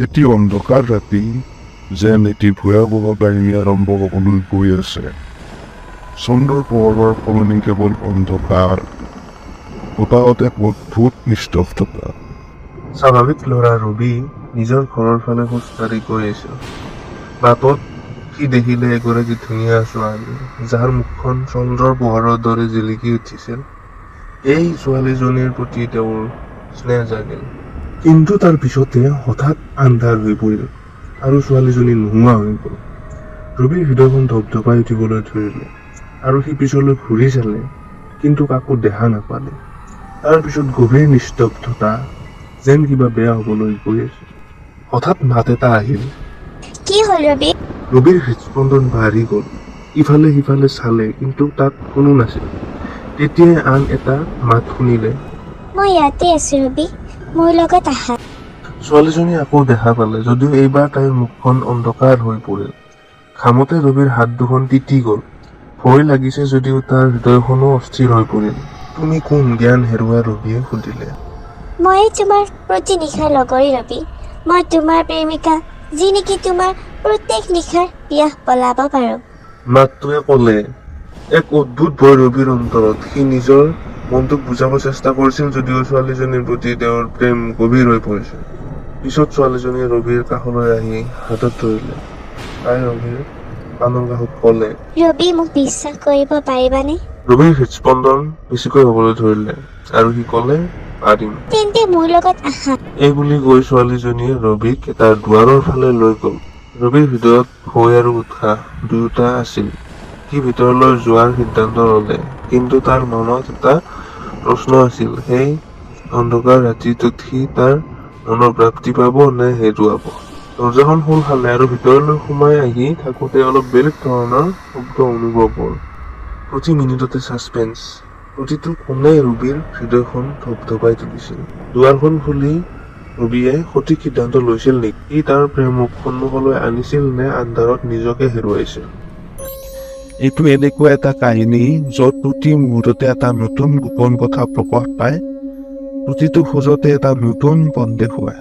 এটি অন্ধকাৰ ৰাতি যেন এটি ভয়াৱহ কাহিনী আৰম্ভ হ'বলৈ গৈ আছে। চন্দ্ৰৰ পোহৰৰ সলনি কেৱল অন্ধকাৰ, বতাহত এক অদ্ভুত নিস্তব্ধতা। স্বাভাৱিক ল'ৰা ৰবি নিজৰ ঘৰৰ ফালে খোজকাঢ়ি গৈ আছিল। বাটত সি দেখিলে এগৰাকী ধুনীয়া ছোৱালী, যাৰ মুখখন চন্দ্ৰৰ পোহৰৰ দৰে জিলিকি উঠিছিল। এই ছোৱালীজনীৰ প্ৰতি তেওঁৰ স্নেহ জাগিল। কিন্তু তাৰ পিছতে হঠাৎ আন্ধাৰ হৈ পৰিল আৰু ছোৱালীজনী নোহোৱা হৈ গ'ল। ৰবিৰ হৃদয়খন ধপধপাই উঠিবলৈ ধৰিলে আৰু সি পিছলৈ ঘূৰি চালে, কিন্তু কাকো দেখা নাপালে। তাৰ পিছত গভীৰ নিস্তব্ধতা, যেন কিবা বেয়া হ'বলৈ গৈ আছে। হঠাৎ মাত এটা আহিল। কি হ'ল ৰবি? ৰবিৰ হৃদস্পন্দন বাঢ়ি গ'ল। ইফালে সিফালে চালে, কিন্তু তাত কোনো নাছিল। তেতিয়াই আন এটা মাত শুনিলে। মই ইয়াতে আছো ৰবি, মোৰ লগত আহা। ছোৱালীজনী আকৌ দেখা পালে, যদিও এইবাৰ তাইৰ মুখখন অন্ধকাৰ হৈ পৰিল। ঘামতে ৰবিৰ হাত দুখন তিতি গ'ল। ভয় লাগিছে যদিও তাৰ হৃদয়খনো অস্থিৰ হৈ পৰিল। তুমি কোন? জ্ঞান হেৰুৱা ৰবিয়ে সুধিলে। মই তোমাৰ প্ৰতি নিশাৰ লগৰী ৰবি। মই তোমাৰ প্ৰেমিকা, যি নেকি তোমাৰ প্ৰত্যেক নিশাৰ বিয়া পলাব পাৰো। মাতটোৱে ক'লে। এক অদ্ভুত ভয় ৰবিৰ অন্তৰত। সি নিজৰ মনটোক বুজাব চেষ্টা কৰিছিল, যদিও ছোৱালীজনীৰ প্ৰতি তেওঁৰ প্ৰেম গভীৰ হৈ পৰিছিল। পিছত ছোৱালীজনীয়ে ৰবিৰ কাষলৈ আহি হাতত ধৰিলে। তাই ৰবিৰ কাণৰ কাষত ক'লে, ৰবি, মোক বিশ্বাস কৰিব পাৰিবানে? ৰবিৰ হৃদস্পন্দন বেছিকৈ হ'বলৈ ধৰিলে আৰু সি ক'লে, পাৰিম। তেন্তে মোৰ লগত আহা। এই বুলি কৈ ছোৱালীজনীয়ে ৰবিক এটা দুৱাৰৰ ফালে লৈ গ'ল। ৰবিৰ হৃদয়ত ভয় আৰু উৎসাহ দুয়োটা আছিল। সি ভিতৰলৈ যোৱাৰ সিদ্ধান্ত ল'লে, কিন্তু তাৰ মনত এটা প্ৰশ্ন আছিল। সেই অন্ধকাৰ ৰাতিটোত সি তাৰ মনৰ প্ৰাপ্তি পাব নে হেৰুৱাব? দৰজাখন খোল খালে আৰু ভিতৰলৈ সোমাই আহি থাকোতে অলপ বেলেগ ধৰণৰ শব্দ অনুভৱ হ'ল। প্ৰতি মিনিটতে ছাছপেন্স, প্ৰতিটো কোণে ৰবিৰ হৃদয়খন ধপধপাই তুলিছিল। দুৱাৰখন খুলি ৰবিয়ে সঠিক সিদ্ধান্ত লৈছিল নেকি? সি তাৰ প্ৰেমক সন্মুখলৈ আনিছিল নে আন্ধাৰত নিজকে হেৰুৱাইছিল? এইটো এনেকুৱা এটা কাহিনী য'ত প্ৰতি মুহূৰ্ততে এটা নতুন গোপন কথা প্ৰকাশ পায়, প্ৰতিটো খোজতে এটা নতুন পথ দেখুৱায়।